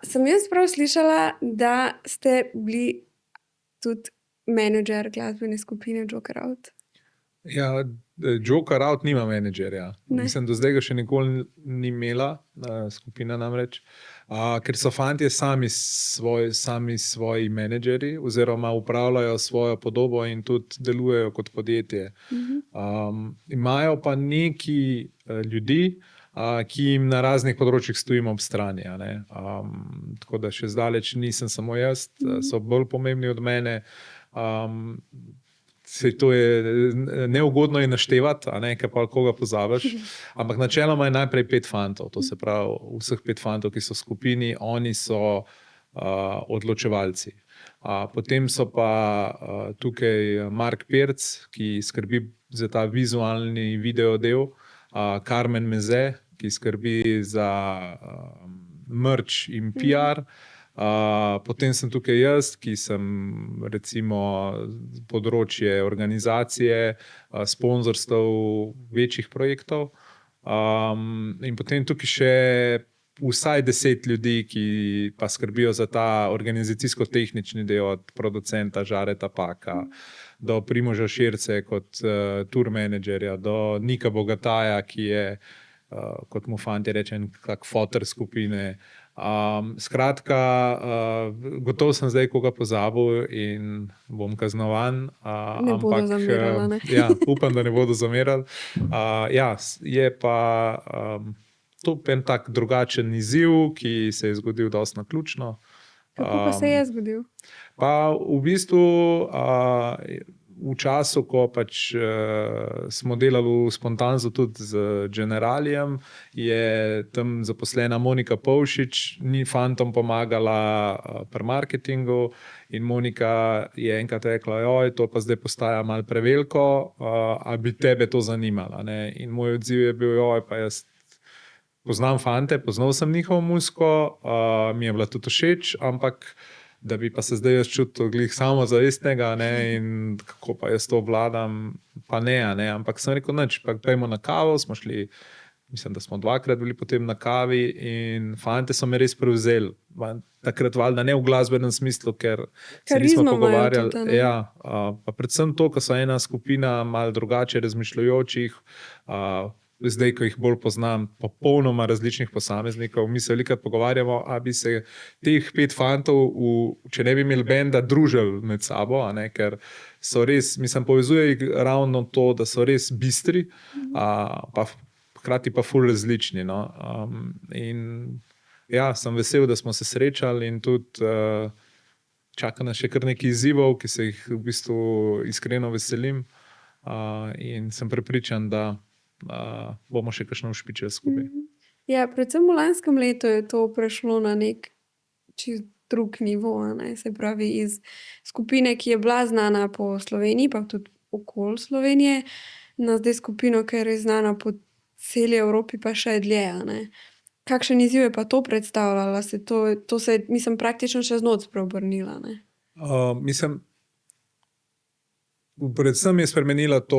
Sem jaz prav slišala, da ste bili tudi menedžer glasbene skupine Joker Out? Ja, Joker Out nima menedžerja. Ne. Mislim, do zdaj ga še nikoli ni imela, skupina namreč. Ker so fantje sami svoji menedžerji oziroma upravljajo svojo podobo in tudi delujejo kot podjetje. Imajo pa neki ljudi, ki jim na raznih področjih stojimo ob strani. Tako da še zdaleč nisem samo jaz, so bolj pomembni od mene. Sej to je neugodno je naštevati, ker pa koga pozabiš. Ampak načeloma je najprej 5 fantov, to se pravi vseh 5 fantov, ki so v skupini, oni so odločevalci. Potem so pa tukaj Mark Pirc, ki skrbi za ta vizualni video del, Carmen Meze, ki skrbi za merch in PR. Potem sem tukaj jaz, ki sem recimo področje organizacije, sponzorstev večjih projektov. In potem tukaj še vsaj 10 ljudi, ki pa skrbijo za ta organizacijsko-tehnični del, od producenta Žareta Paka do Primoža Širce kot tour menedžerja, do Nika Bogataja, ki je, kot mu fantje reče, kak foter skupine. Skratka, gotovo sem zdaj koga pozabil in bom kaznovan. Ne bodo zamerali, ne? Ja, upam, da ne bodo zamerali. Ja, je pa to en tak drugačen izziv, ki se je zgodil dosti naključno. Kako pa se je zgodil? Pa v bistvu v času, ko pač smo delali v Spontanzu tudi z Generalijem, je tam zaposlena Monika Pavšič, ni fantom pomagala pri marketingu in Monika je enkrat rekla, to pa zdaj postaja malo preveliko, a bi tebe to zanimalo, ne? In moj odziv je bil, pa jaz poznam fante, poznal sem njihovo muziko, mi je bila tudi všeč, ampak da bi pa se zdaj jaz čutil glih samozavestnega, ne, in kako pa jaz to obvladam, pa ne, ampak sem rekel, nič, pa pojmo na kavo, smo šli, mislim, da smo 2-krat bili potem na kavi in fante so me res prevzeli. Takrat valjda ne v glasbenem smislu, ker se nismo pogovarjali. Tudi, ja, pa predvsem to, ko so ena skupina malo drugače razmišljajočih, zdaj, ko jih bolj poznam, popolnoma različnih posameznikov, mi se velikokrat pogovarjamo, a bi se teh 5 fantov, če ne bi imeli benda, družili med sabo, ker so res, mislim, povezuje jih ravno to, da so res bistri, pa hkrati pa ful različni. In ja, sem vesel, da smo se srečali in tudi čaka nas še kar nekaj izzivov, ki se jih v bistvu iskreno veselim, in sem prepričan, da bomo še kakšno ušpičili skupaj. Ja, predvsem v lanskem letu je to prešlo na nek čist drug nivo, se pravi iz skupine, ki je bila znana po Sloveniji, pa tudi okoli Slovenije, na zdaj skupino, ki je res znana po celi Evropi, pa še dlje. Kakšen izziv je pa to predstavljala? To se je, mislim, praktično čez noč spreobrnila, ne? Mislim, predvsem je spremenila to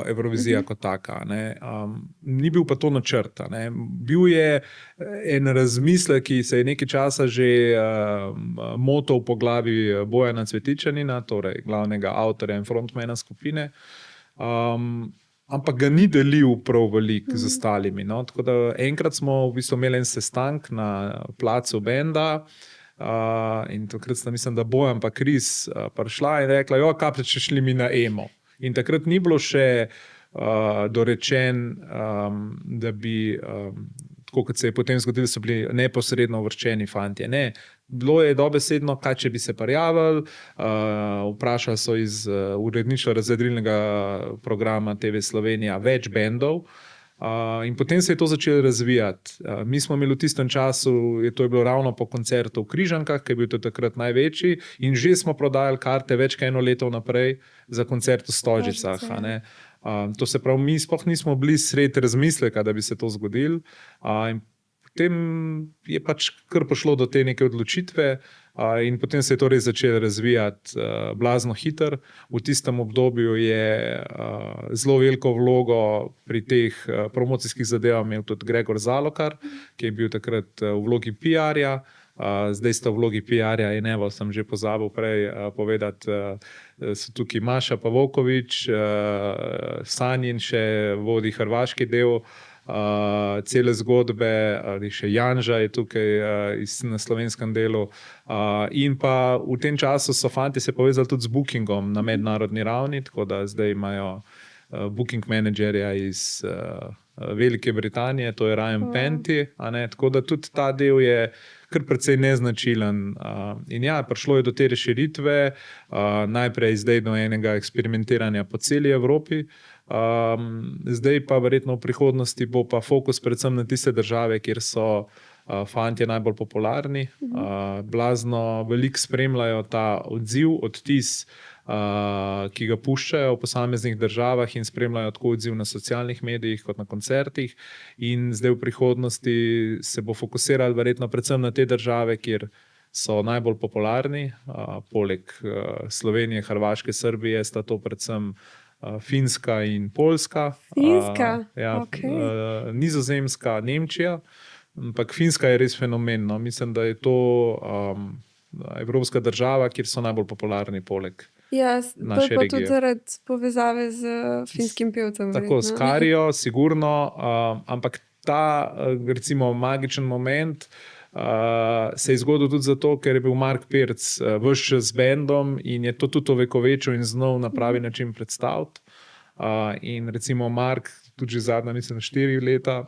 Evrovizija kot taka. Ni bil pa to načrt. Bil je en razmislek, ki se je nekaj časa že motal po glavi Bojana Cvetičanina, torej glavnega avtorja in frontmana skupine, ampak ga ni delil prav veliko z ostalimi. Tako da enkrat smo v bistvu imeli en sestank na placu benda, in takrat sta, mislim, da Bojan pa Kris prišla in rekla, kaj če šli mi na emo. In takrat ni bilo še dorečen, da bi, tako kot se je potem zgodilo, so bili neposredno uvrščeni fantje. Ne, bilo je dobesedno, kaj če bi se prijavili, vprašali so iz uredništva razvedrilnega programa TV Slovenija več bendov, in potem se je to začelo razvijati. Mi smo imeli v tistem času, to je bilo ravno po koncertu v Križankah, ki je bil to takrat največji, in že smo prodajali karte več kot 1 leto naprej za koncert v Stožicah. To se pravi, mi sploh nismo bili sredi razmisleka, da bi se to zgodilo. In potem je pač kar prišlo do te neke odločitve, in potem se je to res začelo razvijati blazno hitro. V tistem obdobju je zelo veliko vlogo pri teh promocijskih zadevah imel tudi Gregor Zalokar, ki je bil takrat v vlogi PR-ja. Zdaj sta v vlogi PR-ja in evo, sem že pozabil prej povedati, so tukaj Maša Pavokovič, Sanjin še vodi hrvaški del cele zgodbe, ali še Janža je tukaj na slovenskem delu. In pa v tem času so fanti se povezali tudi z bookingom na mednarodni ravni, tako da zdaj imajo booking menedžerja iz Velike Britanije, to je Ryan Penty, tako da tudi ta del je kar precej neznačilen. In ja, prišlo je do te razširitve, najprej zdaj do enega eksperimentiranja po celi Evropi, zdaj pa verjetno v prihodnosti bo pa fokus predvsem na tiste države, kjer so fantje najbolj popularni, blazno veliko spremljajo ta odziv, odtis, ki ga puščajo v posameznih državah in spremljajo tako odziv na socialnih medijih kot na koncertih. In zdaj v prihodnosti se bo fokusiral verjetno predvsem na te države, kjer so najbolj popularni. Poleg Slovenije, Hrvaške, Srbije sta to predvsem Finska in Poljska. Finska? Ja, Okay. Nizozemska, Nemčija. Ampak Finska je res fenomen. No. Mislim, da je to evropska država, kjer so najbolj popularni poleg Ja, to je naše pa regije. tudi zaradi povezave z finskim pevcem. Tako, verjetno, s ne? Karijo, sigurno, ampak ta, recimo, magičen moment se je zgodil tudi zato, ker je bil Mark Pirc ves čas z bendom in je to tudi ovekovečil in znal na pravi način predstaviti. In recimo Mark, tudi že zadnja, mislim, 4 leta,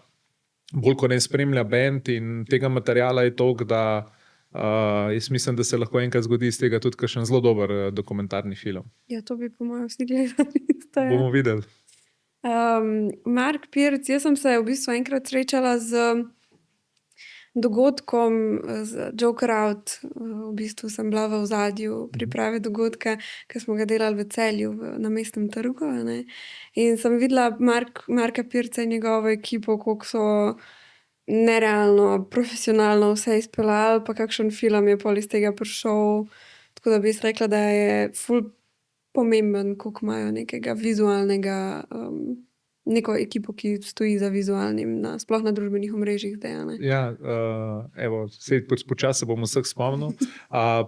bolj kot ne spremlja bend in tega materiala je toliko, da jaz mislim, da se lahko enkrat zgodi iz tega tudi kakšen zelo dober dokumentarni film. Ja, to bi po mojem vsi gledali. isto, ja. Bomo videli. Mark Pirc, jaz sem se v bistvu enkrat srečala z dogodkom z Joker Out. V bistvu sem bila v ozadju priprave dogodka, ki smo ga delali v Celju na Mestnem trgu. Ne? In sem videla Marka Pirca in njegovo ekipo, koliko so nerealno, profesionalno vse izpeljali, pa kakšen film je pol iz tega prišel. Tako da bi jaz rekla, da je ful pomemben, koliko imajo nekega vizualnega, neko ekipo, ki stoji za vizualnim, sploh na družbenih omrežjih zdaj. Ne? Ja, evo, počasi bom vseh spomnil.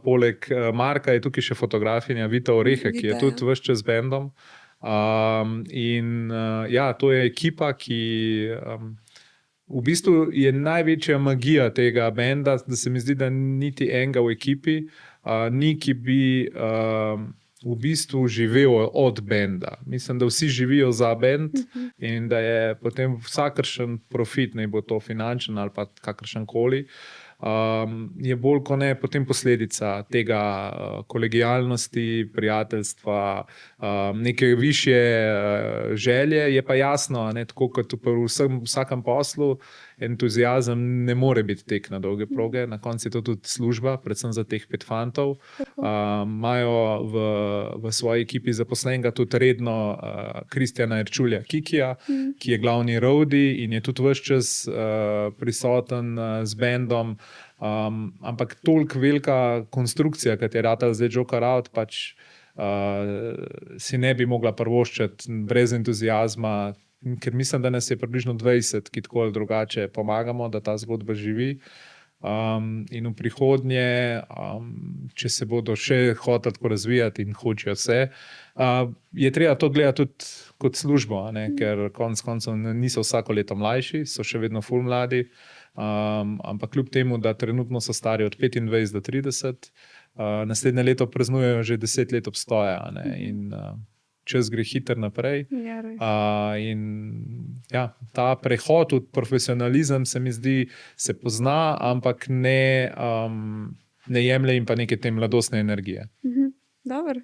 Poleg Marka je tukaj še fotografinja Vita Orehe, ki je Vita, tudi ves čas z bendom. Ja, to je ekipa, ki v bistvu je največja magija tega benda, da se mi zdi, da niti enega v ekipi ni, ki bi v bistvu živel od benda. Mislim, da vsi živijo za bend in da je potem vsakršen profit, naj bo to finančen ali pa kakršen koli, je bolj kot ne potem posledica tega kolegialnosti, prijateljstva, neke višje želje. Je pa jasno, ne, tako kot v vsakem poslu, entuziazem ne more biti tek na dolge proge, na koncu je to tudi služba, predvsem za teh 5 fantov. Imajo v svoji ekipi zaposlenega tudi redno Kristjana Erčulja Kikija, ki je glavni roadie in je tudi ves čas prisoten z bendom. Ampak toliko velika konstrukcija, kot je ratala zdaj Joker Out, pač si ne bi mogla privoščiti brez entuziazma, ker mislim, da nas je približno 20, ki tako ali drugače pomagamo, da ta zgodba živi. In v prihodnje, če se bodo še hoteli tako razvijati in hočejo se, je treba to gledati tudi kot službo, ne? Ker konec koncev niso vsako leto mlajši, so še vedno ful mladi, ampak kljub temu, da trenutno so stari od 25 do 30, naslednje leto praznujejo že 10 let obstoja, ne? In čas gre hitro naprej. Ja, res. In ja, ta prehod v profesionalizem se mi zdi, se pozna, ampak ne jemlje jim pa neke te mladostne energije. Dobro.